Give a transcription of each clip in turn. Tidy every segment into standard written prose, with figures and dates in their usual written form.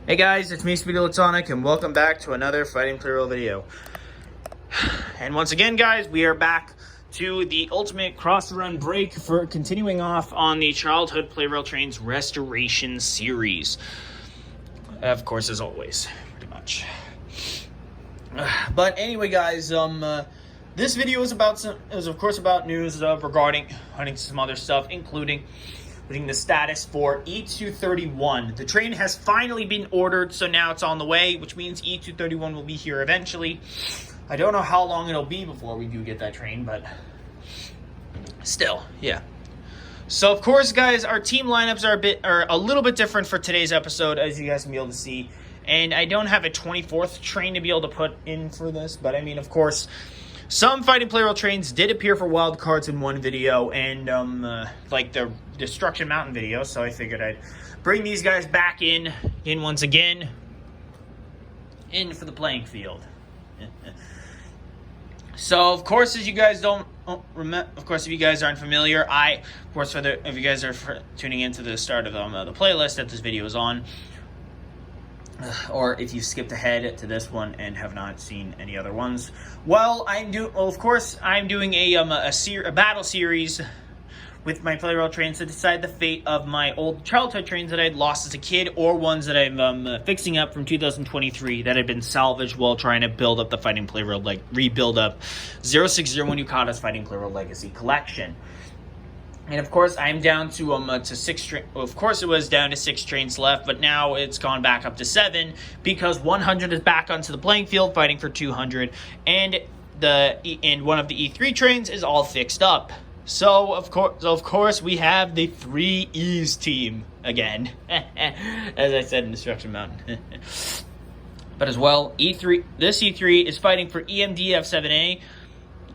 Hey guys, it's me, Speedolitonic, and welcome back to another Fighting Plarail video. And once again, guys, we are back to the ultimate cross-run break for continuing off on the Childhood Plarail Trains Restoration Series. Of course, as always, pretty much. But anyway, guys, this video is of course about news regarding some other stuff, including the status for E231. The train has finally been ordered, so now it's on the way, which means E231 will be here eventually. I don't know how long it'll be before we do get that train, but still, yeah. So of course, guys, our team lineups are a little bit different for today's episode, as you guys can be able to see. And I don't have a 24th train to be able to put in for this, but I mean, of course, some Fighting Plarail trains did appear for wildcards in one video, and like the Destruction Mountain video, so I figured I'd bring these guys back in once again, in for the playing field. So, of course, as you guys don't remember, of course, if you guys aren't familiar, if you guys are tuning into the start of the playlist that this video is on, or if you skipped ahead to this one and have not seen any other ones, well, I'm doing a battle series with my Plarail trains to decide the fate of my old childhood trains that I had lost as a kid, or ones that I'm fixing up from 2023 that had been salvaged while trying to build up the Fighting Plarail, rebuild up 0601 Yukata's Fighting Plarail Legacy Collection. And of course, I'm down to 6 trains. Of course, it was down to 6 trains left, but now it's gone back up to 7 because 100 is back onto the playing field, fighting for 200, and one of the E3 trains is all fixed up. So of course, we have the 3 E's team again, as I said in Destruction Mountain. But as well, this E3 is fighting for EMD-F7A.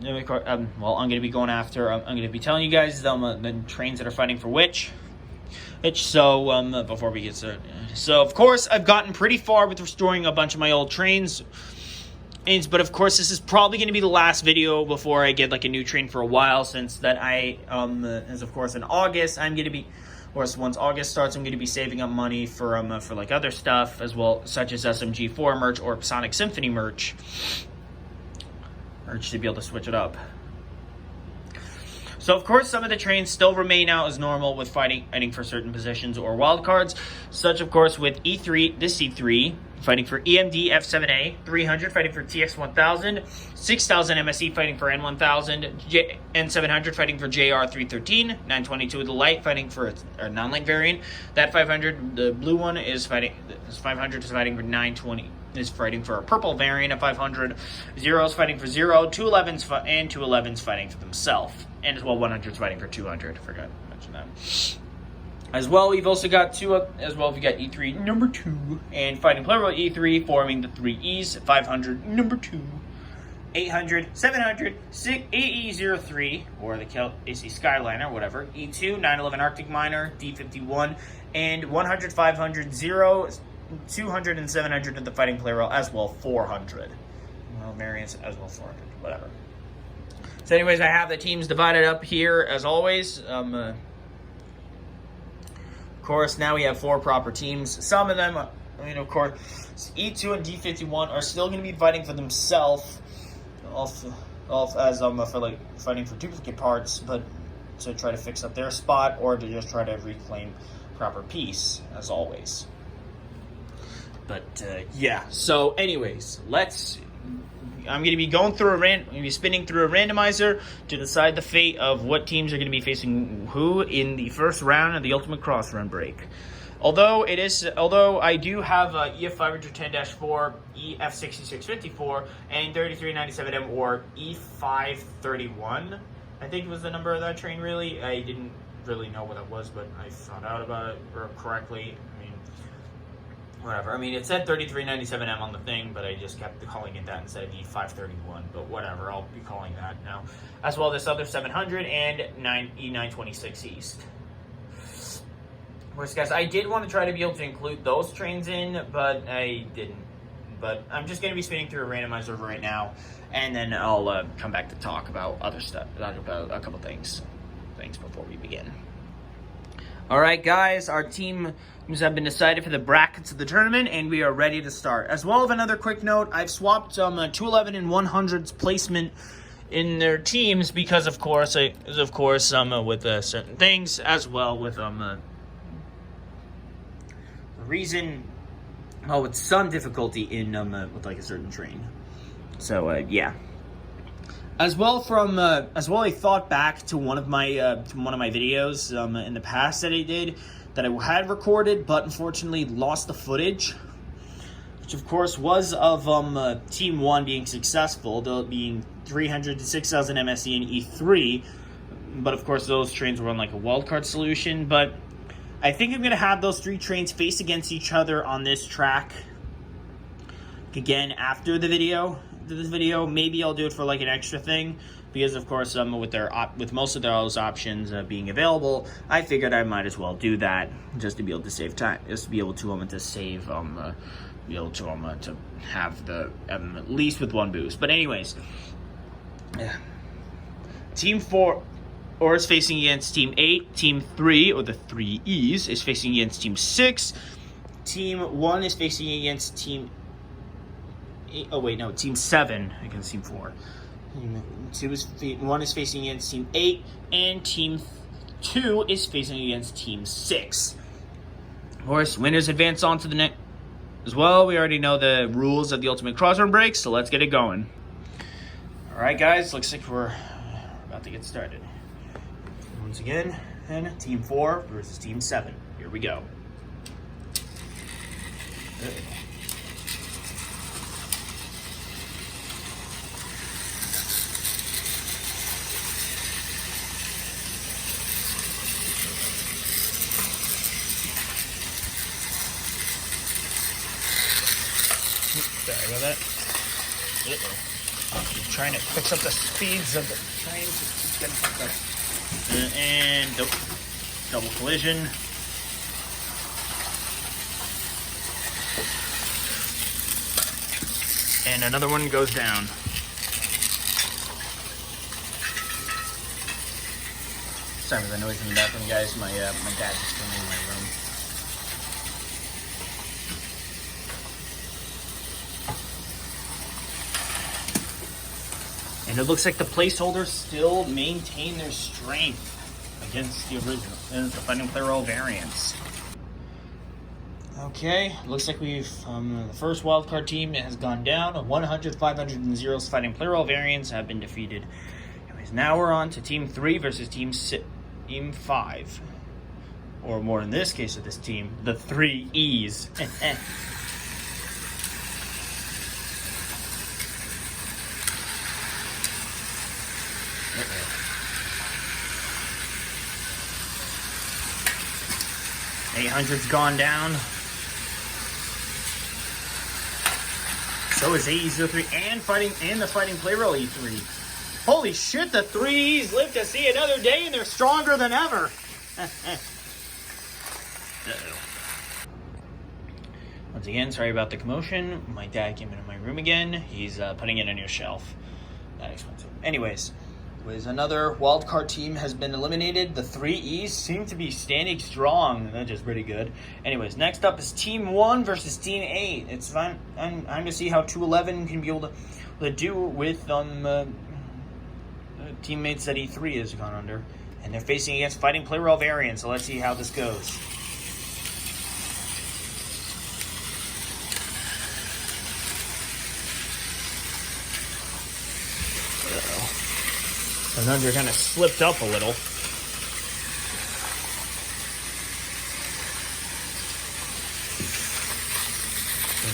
Well, I'm going to be going after, I'm going to be telling you guys the trains that are fighting for which. So, before we get started. So, of course, I've gotten pretty far with restoring a bunch of my old trains. But, of course, this is probably going to be the last video before I get, a new train for a while, since that as of course, in August, once August starts, I'm going to be saving up money for other stuff, as well, such as SMG4 merch or Sonic Symphony merch. To be able to switch it up. So, of course, some of the trains still remain out as normal with fighting for certain positions or wildcards, such, of course, with this E3, fighting for EMD F7A, 300 fighting for TX1000, 6000 MSE fighting for N1000, N700 fighting for JR313, 922 with the light fighting for a non-light variant. That 500, the blue one, is fighting. This 500 is fighting for 920. Is fighting for a purple variant of 500. 0 is fighting for 0. 211s and 211s fighting for themselves. And as well, 100's fighting for 200. Forgot to mention that. As well, we've also got we got E3 number 2 and Fighting Plarail E3 forming the 3 E's. 500 number 2. 800, 700, 8E03, or the AC Skyliner, whatever. E2, 911 Arctic Miner, D51, and 100, 500, 0, 200 and 700 of the Fighting Plarail, as well 400. Well, variants as well 400, whatever. So anyways, I have the teams divided up here as always. Of course, now we have 4 proper teams. Some of them, of course, E2 and D51 are still going to be fighting for themselves, for fighting for duplicate parts, but to try to fix up their spot or to just try to reclaim proper peace, as always. But, yeah. So, anyways, I'm going to be going through spinning through a randomizer to decide the fate of what teams are going to be facing who in the first round of the Ultimate Cross Run break. Although I do have EF510-4, EF6654, and 3397M, or E531, I think was the number of that train, really. I didn't really know what it was, but I found out about it correctly. Whatever. It said 3397M on the thing, but I just kept calling it that instead of E531. But whatever, I'll be calling that now. As well, this other 700 and E926 East. Whereas, guys, I did want to try to be able to include those trains in, but I didn't. But I'm just going to be spinning through a randomizer right now, and then I'll come back to talk about other stuff, talk about a couple things before we begin. All right, guys, our teams have been decided for the brackets of the tournament, and we are ready to start. As well as another quick note, I've swapped 211 and 100's placement in their teams because, of course, with certain things, as well with the reason, with some difficulty in with like a certain train. So yeah. As well, I thought back to one of my videos in the past that I did, that I had recorded, but unfortunately lost the footage, which of course was of Team 1 being successful, though it being 300 to 6,000 MSE and E3, but of course those trains were on like a wildcard solution. But I think I'm going to have those three trains face against each other on this track again after the video. This video, maybe I'll do it for like an extra thing, because of course with most of those options being available, I figured I might as well do that just to be able to save time, just to be able to to have the at least with one boost. But anyways, Team 4 is facing against Team 8. Team 3, or the 3 E's, is facing against Team 6. Team 1 is facing against Team 8. Oh wait, no, Team 7 against Team 4. Team 1 is facing against Team 8, and Team 2 is facing against Team 6. Of course, winners advance on to the next. As well, we already know the rules of the Ultimate Crossrun Break, so let's get it going. Alright guys, looks like we're about to get started. Once again, and Team 4 versus Team 7. Here we go. Sorry about that. I'm trying to fix up the speeds of the train. It's getting fucked up. And nope. Double collision. And another one goes down. Sorry for the noise in the background, guys. My dad just came in my room. And it looks like the placeholders still maintain their strength against the original, the Fighting Plarail variants. Okay, looks like we've, the first wildcard team has gone down. 100, 500, and 0's Fighting Plarail variants have been defeated. Anyways, now we're on to Team 3 versus Team 5. Or more in this case of this team, the 3 E's. 800's gone down. So is E231 and the Fighting Plarail E3. Holy shit, the 3's live to see another day and they're stronger than ever. Once again, sorry about the commotion. My dad came into my room again. He's putting it on your shelf. That expensive. Anyways, with another wildcard team has been eliminated. The 3 E's seem to be standing strong. That's just pretty good. Anyways, next up is Team 1 versus Team 8. It's fun. I'm to see how 211 can be able to do with teammates that E3 has gone under. And they're facing against Fighting Plarail variants, so let's see how this goes. And under kind of slipped up a little.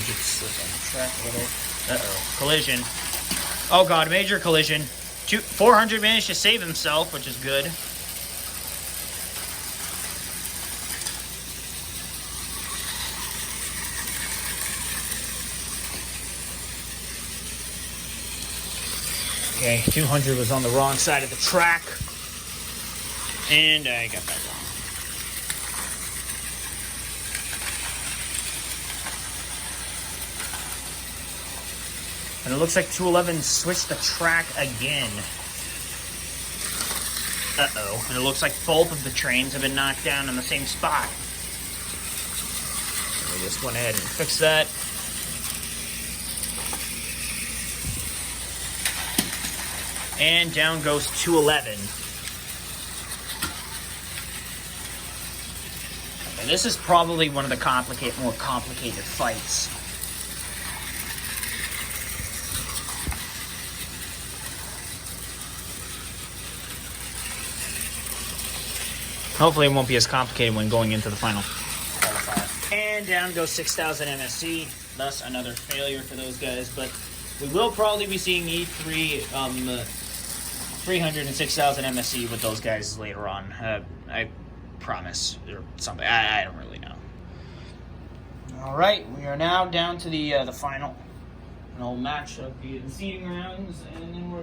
Just slip on the track a little. Uh-oh. Collision. Oh god, major collision. 400 managed to save himself, which is good. Okay, 200 was on the wrong side of the track. And I got that wrong. And it looks like 211 switched the track again. Uh-oh. And it looks like both of the trains have been knocked down in the same spot. So we just went ahead and fixed that. And down goes 211. And this is probably one of the more complicated fights. Hopefully it won't be as complicated when going into the final qualifier. And down goes 6,000 MSC, thus another failure for those guys. But we will probably be seeing E3 300 and 6,000 MSC with those guys later on. I promise, or something. I don't really know. All right, we are now down to the final match of the seeding rounds, and then we'll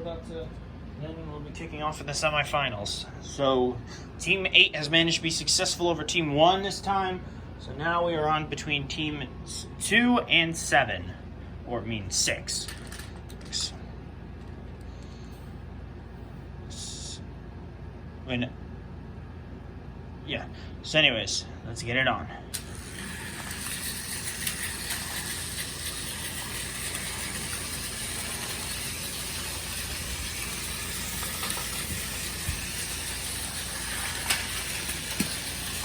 be kicking off in the semifinals. So, Team 8 has managed to be successful over Team 1 this time. So now we are on between Team 2 and 7, or it means 6. Yeah. So, anyways, let's get it on.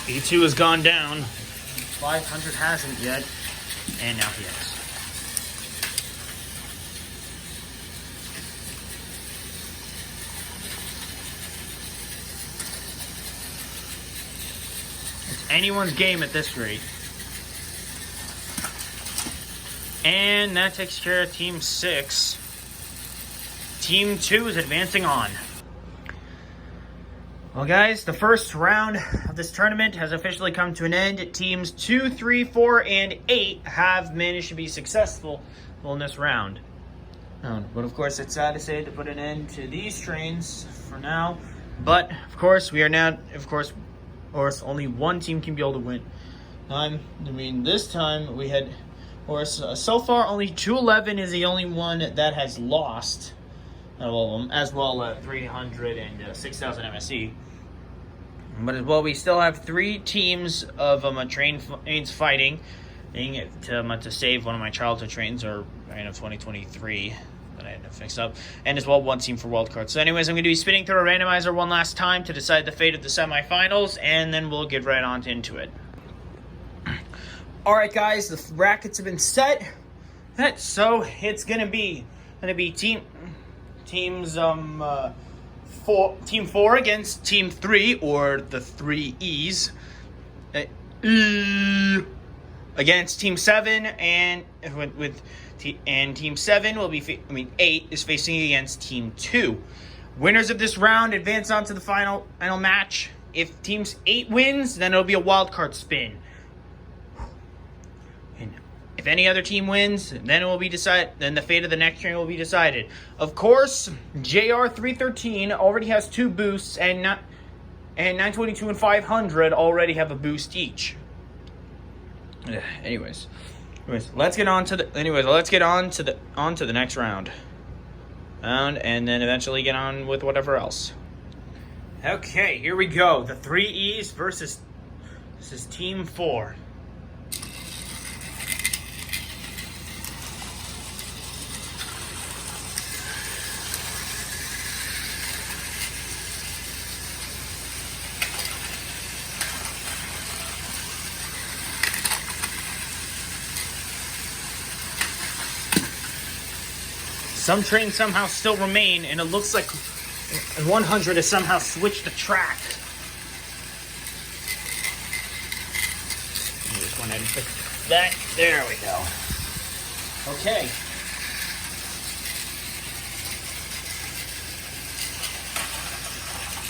E2 has gone down. 500 hasn't yet. And now he has. It's anyone's game at this rate. And that takes care of Team 6. Team 2 is advancing on. Well, guys, the first round of this tournament has officially come to an end. Teams 2, 3, 4, and 8 have managed to be successful in this round. But, of course, it's sad to say to put an end to these trains for now. But, of course, we are now, only one team can be able to win. This time we had, so far only 211 is the only one that has lost. As well 300 and 6,000 MSC. But as well, we still have 3 teams of trains fighting to save one of my childhood trains, or train of 2023 that I had to fix up, and as well 1 team for wildcards. So anyways, I'm going to be spinning through a randomizer one last time to decide the fate of the semifinals, and then we'll get right on into it. Alright guys, the brackets have been set. So it's going to be Team 4 against Team 3, or the 3 E's, against Team 7, and Team 7 will be 8 is facing against Team 2. Winners of this round advance on to the final match. If Team 8 wins, then it'll be a wild card spin. If any other team wins, then it will be decided. Then the fate of the next train will be decided. Of course, JR313 already has 2 boosts, and 922 and 500 already have a boost each. Anyways, let's get on to the next round, and then eventually get on with whatever else. Okay, here we go. The 3 E's versus Team 4. Some trains somehow still remain, and it looks like 100 has somehow switched the track. I just went ahead and fix that. There we go. Okay.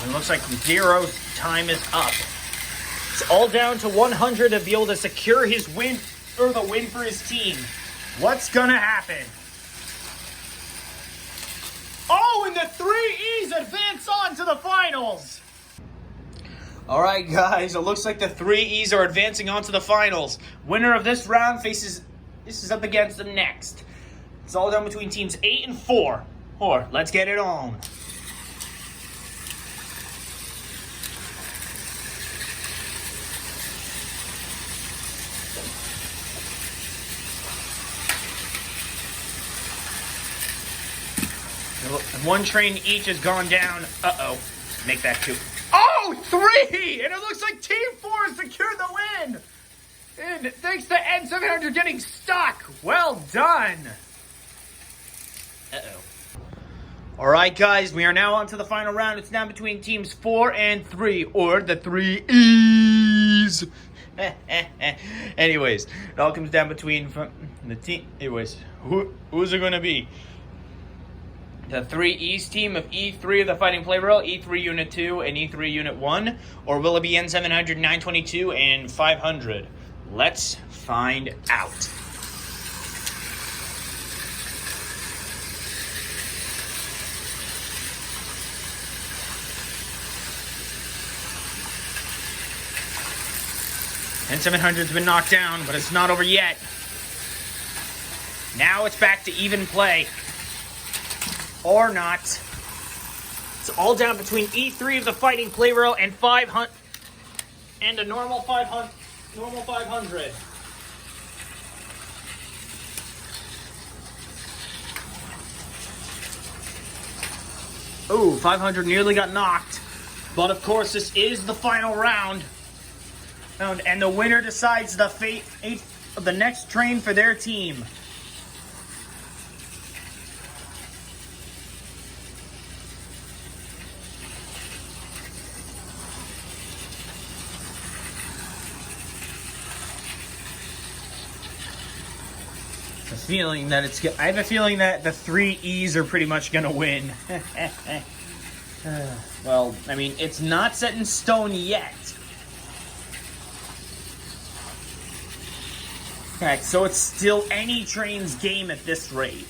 It looks like Zero's time is up. It's all down to 100 to be able to secure his win, or the win for his team. What's gonna happen? Oh, and the 3 E's advance on to the finals! Alright guys, it looks like the 3 E's are advancing on to the finals. Winner of this round is up against the next. It's all done between teams 8 and 4. Let's get it on. One train each has gone down. Uh-oh. Make that 2. Oh, 3! And it looks like Team 4 has secured the win! And thanks to N700 getting stuck. Well done. Uh-oh. All right, guys, we are now on to the final round. It's now between teams 4 and 3, or the 3 E's. Anyways, it all comes down between the team. Anyways, who's it going to be? The 3 E's team of E3 of the Fighting Plarail, E3 Unit 2, and E3 Unit 1? Or will it be N700, 922, and 500? Let's find out. N700's been knocked down, but it's not over yet. Now it's back to even play. Or not. It's all down between E3 of the Fighting Plarail and 500 and a normal 500. Normal 500. Ooh, 500 nearly got knocked. But of course, this is the final round. And the winner decides the fate of the next train for their team. I have a feeling that the 3 E's are pretty much gonna win. Well, I mean, it's not set in stone yet. Okay, so it's still any train's game at this rate.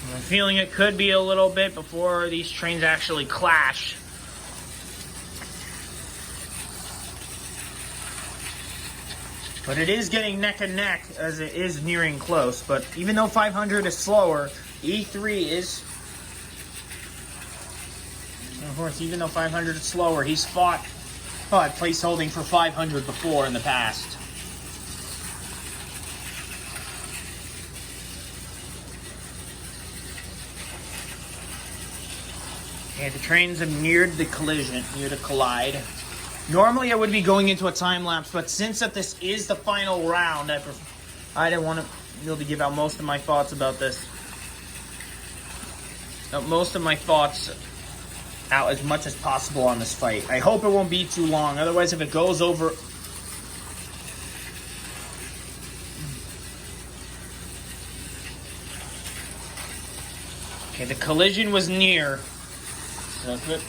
I'm feeling it could be a little bit before these trains actually clash. But it is getting neck and neck as it is nearing close. But even though 500 is slower, E3 is... Of course, even though 500 is slower, he's fought place holding for 500 before in the past. Okay, the trains have neared the collision, near the collide. Normally I would be going into a time lapse, but since that this is the final round, I didn't want to be able to give out most of my thoughts about this. Most of my thoughts out as much as possible on this fight. I hope it won't be too long, otherwise if it goes over... Okay, the collision was near. Good.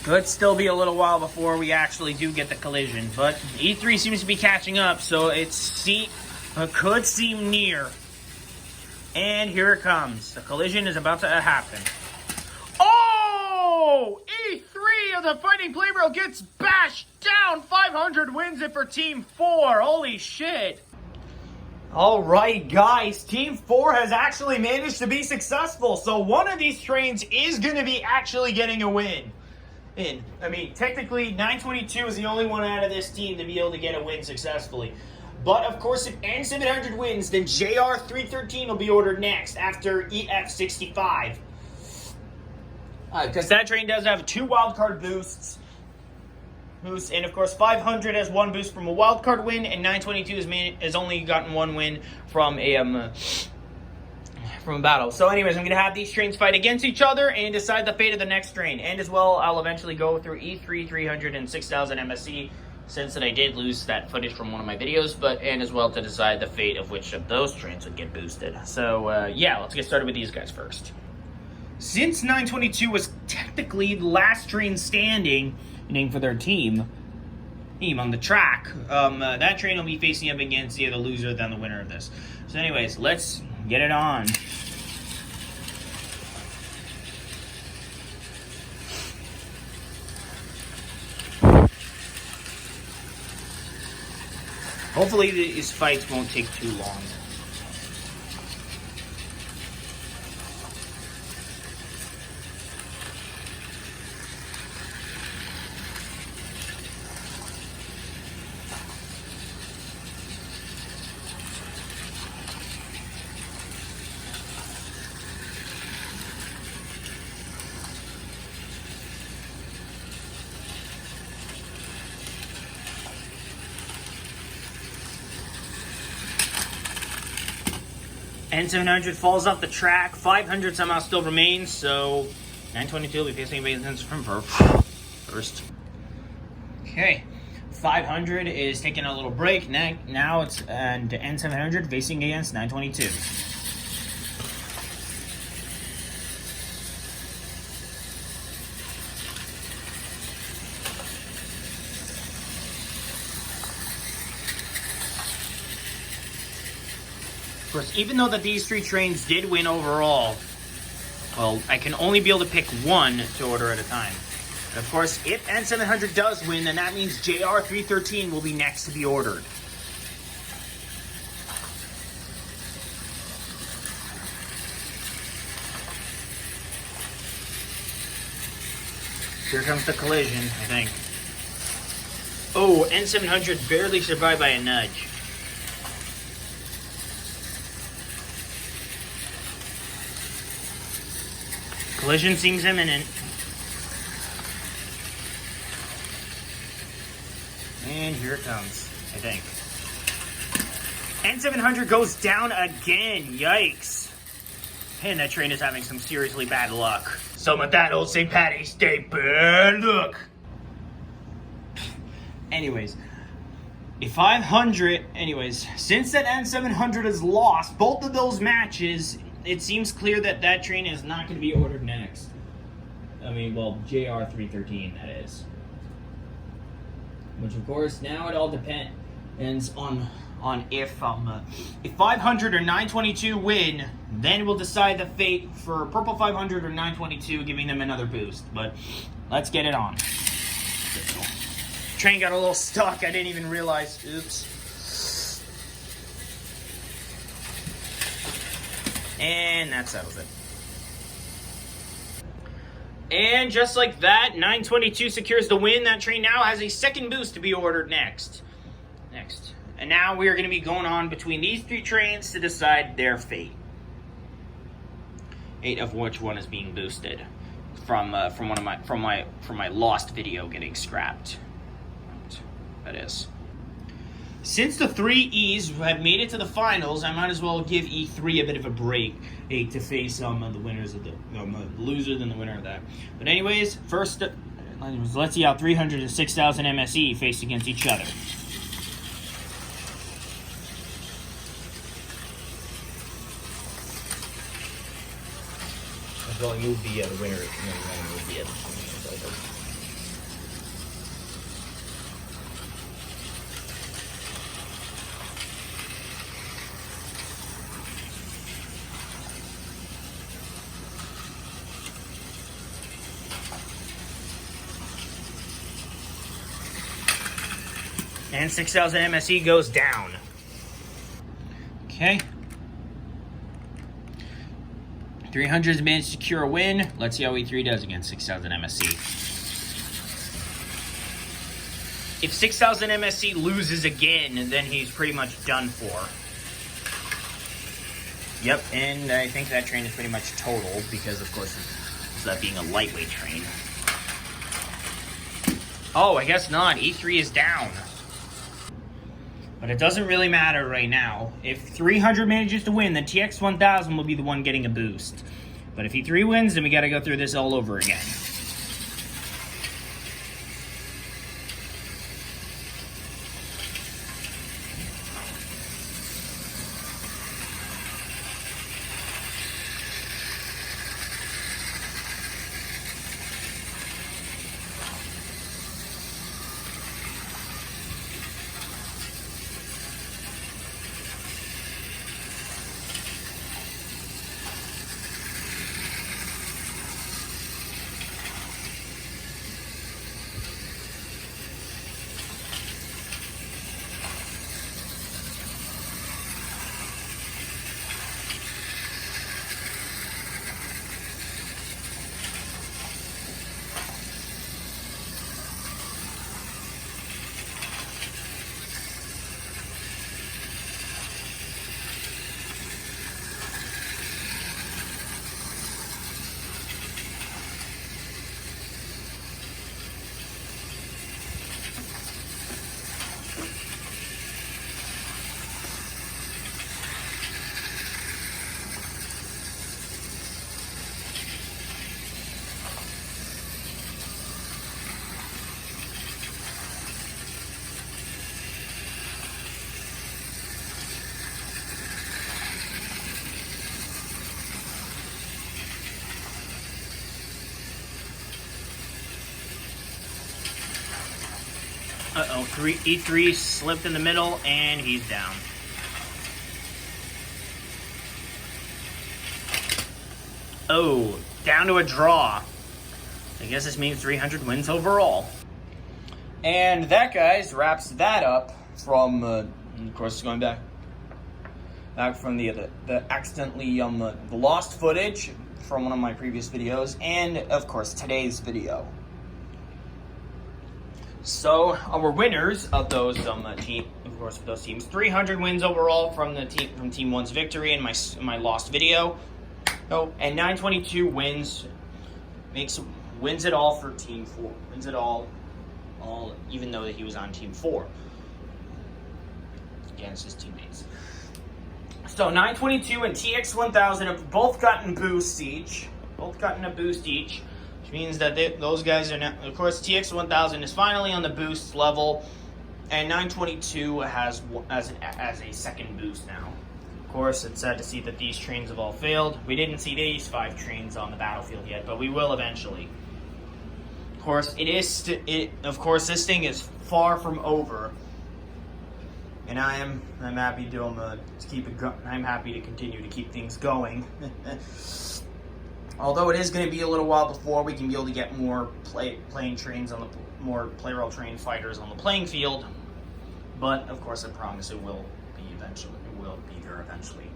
Could still be a little while before we actually do get the collision, but E3 seems to be catching up, so it could seem near. And here it comes. The collision is about to happen. Oh! E3 of the Fighting Plarail gets bashed down. 500 wins it for Team 4. Holy shit. Alright guys, Team 4 has actually managed to be successful. So one of these trains is going to be actually getting a win. I mean, technically 922 is the only one out of this team to be able to get a win successfully. But of course, if N700 wins, then JR313 will be ordered next after EF65. Because that train does have 2 wildcard boosts. And of course, 500 has 1 boost from a wildcard win, and 922 has only gotten 1 win from a battle. So anyways, I'm going to have these trains fight against each other and decide the fate of the next train. And as well, I'll eventually go through E3, 300, and 6000 MSC, since that I did lose that footage from one of my videos, and as well to decide the fate of which of those trains would get boosted. So yeah, let's get started with these guys first. Since 922 was technically the last train standing for their team, team on the track. That train will be facing up against the loser than the winner of this. So anyways, let's get it on. Hopefully these fights won't take too long. N700 falls off the track. 500 somehow still remains, so 922 will be facing against from first. Okay, 500 is taking a little break. Now it's N700 facing against 922. Of course, even though that these three trains did win overall, well, I can only be able to pick one to order at a time. And of course, if N700 does win, then that means JR313 will be next to be ordered. Here comes the collision, I think. Oh, N700 barely survived by a nudge. Collision seems imminent. And here it comes, I think. N700 goes down again. Yikes. And that train is having some seriously bad luck. Some of that old St. Patty's Day bad luck. Anyways, since that N700 has lost both of those matches, it seems clear that that train is not going to be ordered next. I mean, well, JR313, that is. Which, of course, now it all depends on if 500 or 922 win, then we'll decide the fate for Purple 500 or 922, giving them another boost. But let's get it on. Train got a little stuck. I didn't even realize. Oops. And that settles it. And just like that, 922 secures the win. That train now has a second boost to be ordered next. And now we are going to be going on between these three trains to decide their fate. 8 of which one is being boosted from my lost video getting scrapped. That is. Since the 3Es have made it to the finals, I might as well give E3 a bit of a break to face the winners of the loser than the winner of that. But anyways, first, let's see how 300 and 6,000 MSE face against each other. As well, you'll be the winner. You'll be and 6,000 MSE goes down. Okay. 300 has managed to secure a win. Let's see how E3 does against 6,000 MSE. If 6,000 MSE loses again, then he's pretty much done for. Yep, and I think that train is pretty much total because, of course, it's that being a lightweight train. Oh, I guess not. E3 is down. But it doesn't really matter right now. If 300 manages to win, then TX1000 will be the one getting a boost. But if E3 wins, then we gotta go through this all over again. Uh-oh, E3 slipped in the middle, and he's down. Oh, down to a draw. I guess this means 300 wins overall. And that, guys, wraps that up from, of course, going back from the accidentally lost footage from one of my previous videos, and, of course, today's video. So, our winners of those those teams, 300 wins overall from Team 1's victory in my lost video. Oh, and 922 wins it all for Team 4. Wins it all even though that he was on Team 4 against his teammates. So 922 and TX1000 have both gotten boosts each. Which means that those guys are now, of course, TX1000 is finally on the boost level, and 922 has a second boost now. Of course, it's sad to see that these trains have all failed. We didn't see these 5 trains on the battlefield yet, but we will eventually. Of course, this thing is far from over, and I'm happy to keep it going. I'm happy to continue to keep things going. Although it is going to be a little while before we can be able to get more playing trains more Plarail train fighters on the playing field, but of course, I promise it will be eventually. It will be there eventually.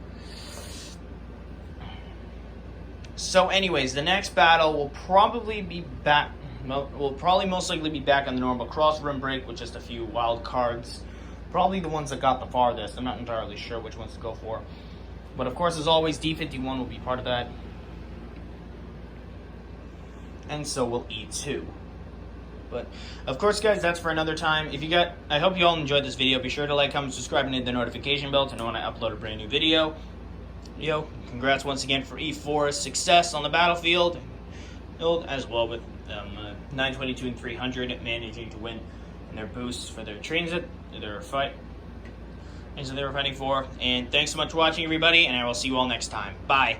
So, anyways, the next battle will probably be back. We'll probably most likely be back on the normal cross run break with just a few wild cards. Probably the ones that got the farthest. I'm not entirely sure which ones to go for. But of course, as always, D51 will be part of that. And so will E2. But, of course, guys, that's for another time. I hope you all enjoyed this video. Be sure to like, comment, subscribe, and hit the notification bell to know when I upload a brand new video. Congrats once again for E4's success on the battlefield, as well with 922 and 300 managing to win in their boosts for their trains that they were fighting for. And thanks so much for watching, everybody, and I will see you all next time. Bye.